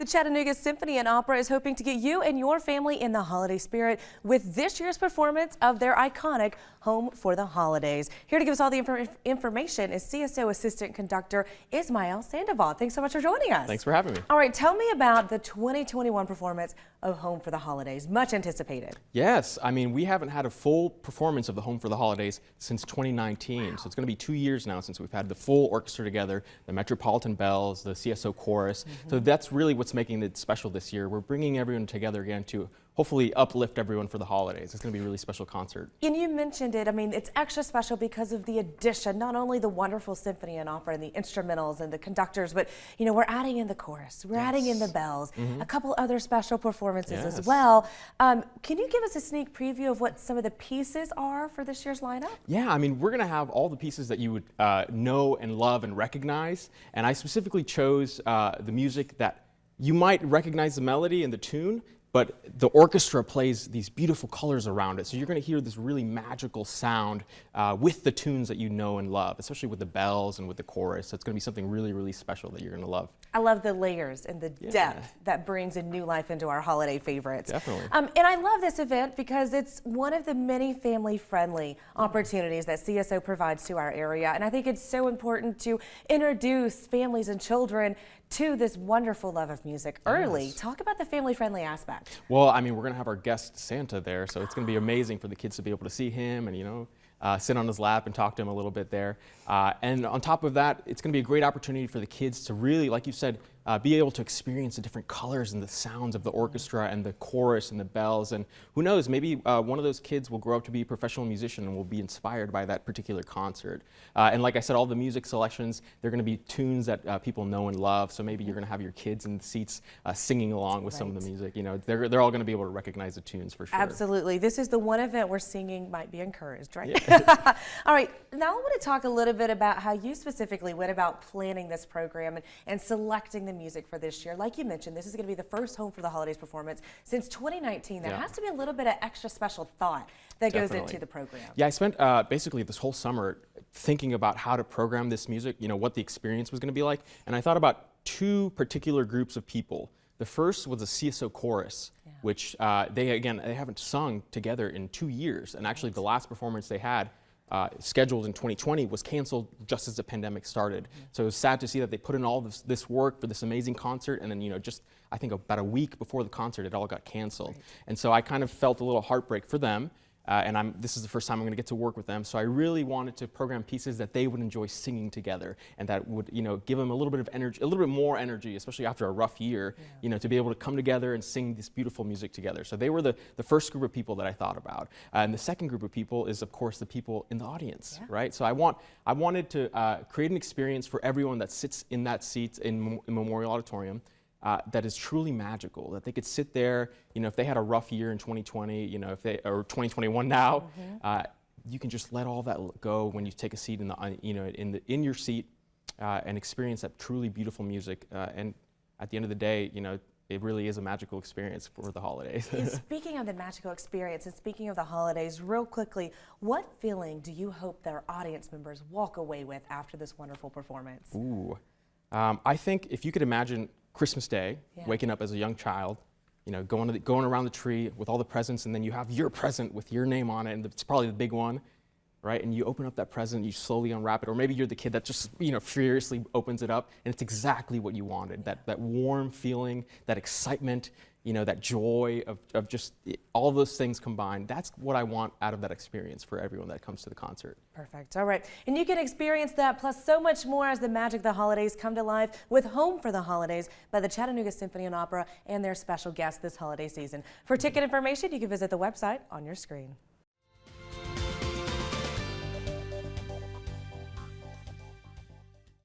The Chattanooga Symphony and Opera is hoping to get you and your family in the holiday spirit with this year's performance of their iconic Home for the Holidays. Here to give us all the information is CSO Assistant Conductor Ismail Sandoval. Thanks so much for joining us. Thanks for having me. All right, tell me about the 2021 performance of Home for the Holidays. Much anticipated. Yes, I mean, we haven't had a full performance of the Home for the Holidays since 2019. Wow. So it's going to be 2 years now since we've had the full orchestra together, the Metropolitan Bells, the CSO Chorus. So that's really what's making it special this year. We're bringing everyone together again to hopefully uplift everyone for the holidays. It's going to be a really special concert. And you mentioned it. I mean, it's extra special because of the addition, not only the wonderful symphony and opera and the instrumentals and the conductors, but, you know, we're adding in the chorus. We're adding in the bells, a couple other special performances as well. Can you give us a sneak preview of what some of the pieces are for this year's lineup? Yeah, I mean, we're going to have all the pieces that you would know and love and recognize. And I specifically chose the music that you might recognize the melody and the tune, but the orchestra plays these beautiful colors around it. So you're going to hear this really magical sound with the tunes that you know and love, especially with the bells and with the chorus. So it's going to be something really, really special that you're going to love. I love the layers and the depth that brings a new life into our holiday favorites. Definitely. And I love this event because it's one of the many family-friendly opportunities that CSO provides to our area. And I think it's so important to introduce families and children to this wonderful love of music early. Talk about the family-friendly aspect. Well, I mean, we're going to have our guest Santa there, so it's going to be amazing for the kids to be able to see him and, you know, sit on his lap and talk to him a little bit there. And on top of that, it's going to be a great opportunity for the kids to really, like you said, be able to experience the different colors and the sounds of the orchestra and the chorus and the bells. And who knows, maybe one of those kids will grow up to be a professional musician and will be inspired by that particular concert. And like I said, all the music selections, they're going to be tunes that people know and love. So maybe you're going to have your kids in the seats singing along with some of the music. You know, they're all going to be able to recognize the tunes for sure. Absolutely. This is the one event where singing might be encouraged, right? Yeah. All right. Now I want to talk a little bit about how you specifically went about planning this program and selecting the music for this year. Like you mentioned, this is going to be the first Home for the Holidays performance since 2019. There has to be a little bit of extra special thought that goes into the program. Yeah, I spent basically this whole summer thinking about how to program this music, you know, what the experience was going to be like. And I thought about two particular groups of people. The first was a CSO chorus, which they haven't sung together in 2 years. And actually the last performance they had scheduled in 2020 was canceled just as the pandemic started. So it was sad to see that they put in all this work for this amazing concert, and then, you know, just I think about a week before the concert, it all got canceled. And so I kind of felt a little heartbreak for them. And this is the first time I'm going to get to work with them, so I really wanted to program pieces that they would enjoy singing together, and that would, you know, give them a little bit of energy, a little bit more energy, especially after a rough year, you know, to be able to come together and sing this beautiful music together. So they were the first group of people that I thought about, and the second group of people is, of course, the people in the audience, right? So I wanted to create an experience for everyone that sits in that seat in Memorial Auditorium. That is truly magical, that they could sit there, you know, if they had a rough year in 2020, you know, or 2021 now, you can just let all that go when you take a seat in the, you know, in your seat and experience that truly beautiful music. And at the end of the day, you know, it really is a magical experience for the holidays. And speaking of the magical experience and speaking of the holidays, real quickly, what feeling do you hope that our audience members walk away with after this wonderful performance? Ooh, I think if you could imagine Christmas Day, waking up as a young child, you know, going around the tree with all the presents, and then you have your present with your name on it, and it's probably the big one, right? And you open up that present, you slowly unwrap it, or maybe you're the kid that just, you know, furiously opens it up, and it's exactly what you wanted. That warm feeling, that excitement, you know, that joy of just all those things combined. That's what I want out of that experience for everyone that comes to the concert. Perfect. All right. And you can experience that plus so much more as the magic of the holidays come to life with Home for the Holidays by the Chattanooga Symphony and Opera and their special guests this holiday season. For ticket information, you can visit the website on your screen.